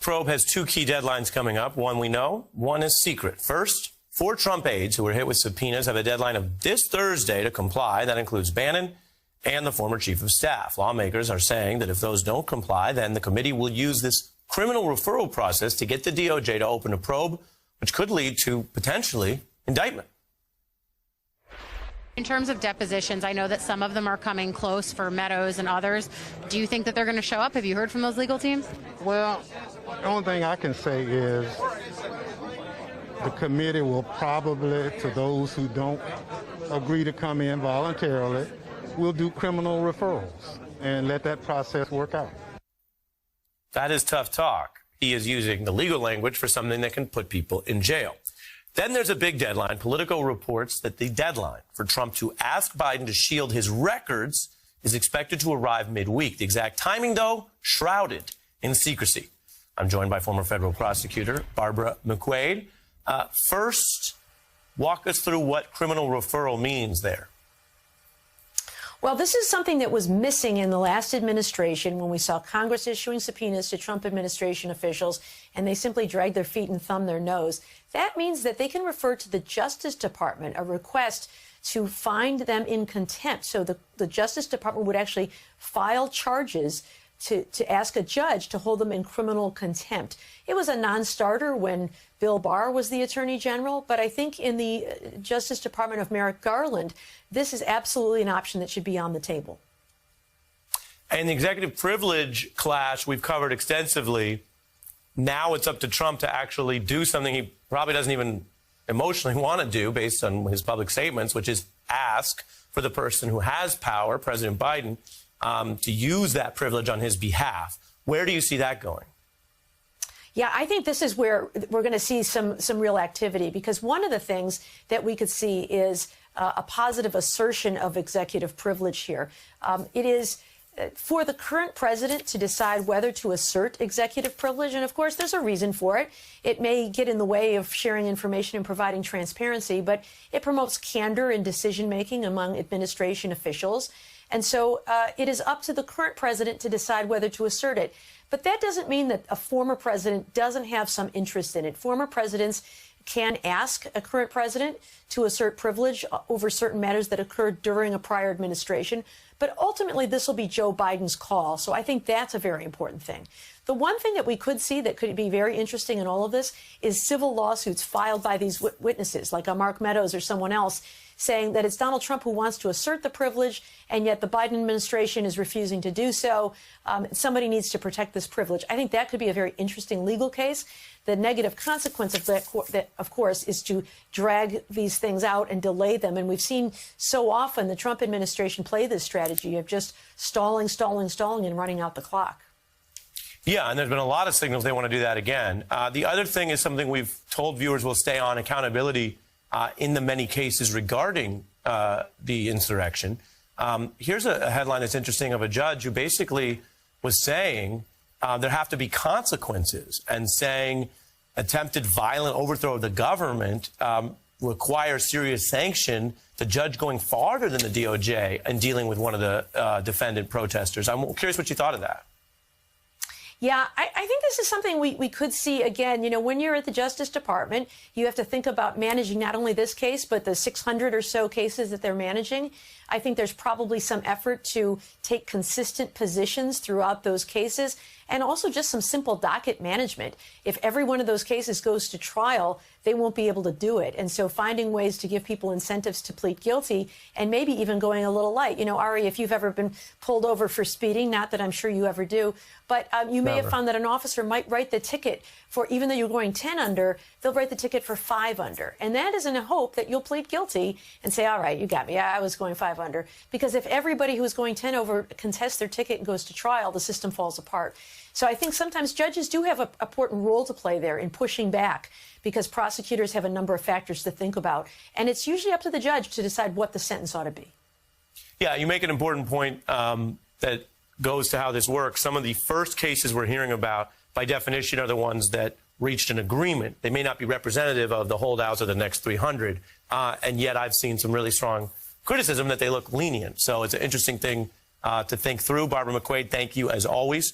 probe has two key deadlines coming up. One we know, one is secret. First, 4 Trump aides who were hit with subpoenas have a deadline of this Thursday to comply. That includes Bannon and the former chief of staff. Lawmakers are saying that if those don't comply, then the committee will use this criminal referral process to get the DOJ to open a probe, which could lead to potentially indictment. In terms of depositions, I know that some of them are coming close for Meadows and others. Do you think that they're going to show up? Have you heard from those legal teams? Well, the only thing I can say is the committee will probably, to those who don't agree to come in voluntarily, will do criminal referrals and let that process work out. That is tough talk. He is using the legal language for something that can put people in jail. Then there's a big deadline. Politico reports that the deadline for Trump to ask Biden to shield his records is expected to arrive midweek. The exact timing, though, shrouded in secrecy. I'm joined by former federal prosecutor Barbara McQuade. First, walk us through what criminal referral means there. Well, this is something that was missing in the last administration when we saw Congress issuing subpoenas to Trump administration officials, and they simply dragged their feet and thumbed their nose. That means that they can refer to the Justice Department a request to find them in contempt. So the Justice Department would actually file charges to ask a judge to hold them in criminal contempt. It was a non-starter when Bill Barr was the Attorney General, but I think in the Justice Department of Merrick Garland, this is absolutely an option that should be on the table. And the executive privilege clash we've covered extensively. Now it's up to Trump to actually do something he probably doesn't even emotionally want to do based on his public statements, which is ask for the person who has power, President Biden, to use that privilege on his behalf. Where do you see that going? Yeah, I think this is where we're going to see some real activity, because one of the things that we could see is a positive assertion of executive privilege here. It is for the current president to decide whether to assert executive privilege. And of course, there's a reason for it. It may get in the way of sharing information and providing transparency, but it promotes candor in decision making among administration officials. And so it is up to the current president to decide whether to assert it. But that doesn't mean that a former president doesn't have some interest in it. Former presidents can ask a current president to assert privilege over certain matters that occurred during a prior administration. But ultimately, this will be Joe Biden's call. So I think that's a very important thing. The one thing that we could see that could be very interesting in all of this is civil lawsuits filed by these witnesses, like a Mark Meadows or someone else, saying that it's Donald Trump who wants to assert the privilege, and yet the Biden administration is refusing to do so. Somebody needs to protect this privilege. I think that could be a very interesting legal case. The negative consequence of that, of course, is to drag these things out and delay them. And we've seen so often the Trump administration play this strategy of just stalling, and running out the clock. Yeah, and there's been a lot of signals they want to do that again. The other thing is something we've told viewers will stay on: accountability in the many cases regarding the insurrection. Here's a headline that's interesting of a judge who basically was saying there have to be consequences, and saying attempted violent overthrow of the government requires serious sanction. The judge going farther than the DOJ and dealing with one of the defendant protesters. I'm curious what you thought of that. Yeah, I think this is something we could see again. You know, when you're at the Justice Department, you have to think about managing not only this case, but the 600 or so cases that they're managing. I think there's probably some effort to take consistent positions throughout those cases, and also just some simple docket management. If every one of those cases goes to trial, they won't be able to do it. And so finding ways to give people incentives to plead guilty, and maybe even going a little light. You know, Ari, if you've ever been pulled over for speeding, not that I'm sure you ever do, but you may have found that an officer might write the ticket for, even though you're going 10 under, they'll write the ticket for 5 under. And that is in a hope that you'll plead guilty and say, all right, you got me. I was going 5 under. Because if everybody who's going 10 over contests their ticket and goes to trial, the system falls apart. So I think sometimes judges do have an important role to play there in pushing back, because prosecutors have a number of factors to think about. And it's usually up to the judge to decide what the sentence ought to be. Yeah, you make an important point that goes to how this works. Some of the first cases we're hearing about, by definition, are the ones that reached an agreement. They may not be representative of the holdouts of the next 300. And yet I've seen some really strong criticism that they look lenient. So it's an interesting thing to think through. Barbara McQuade, thank you as always.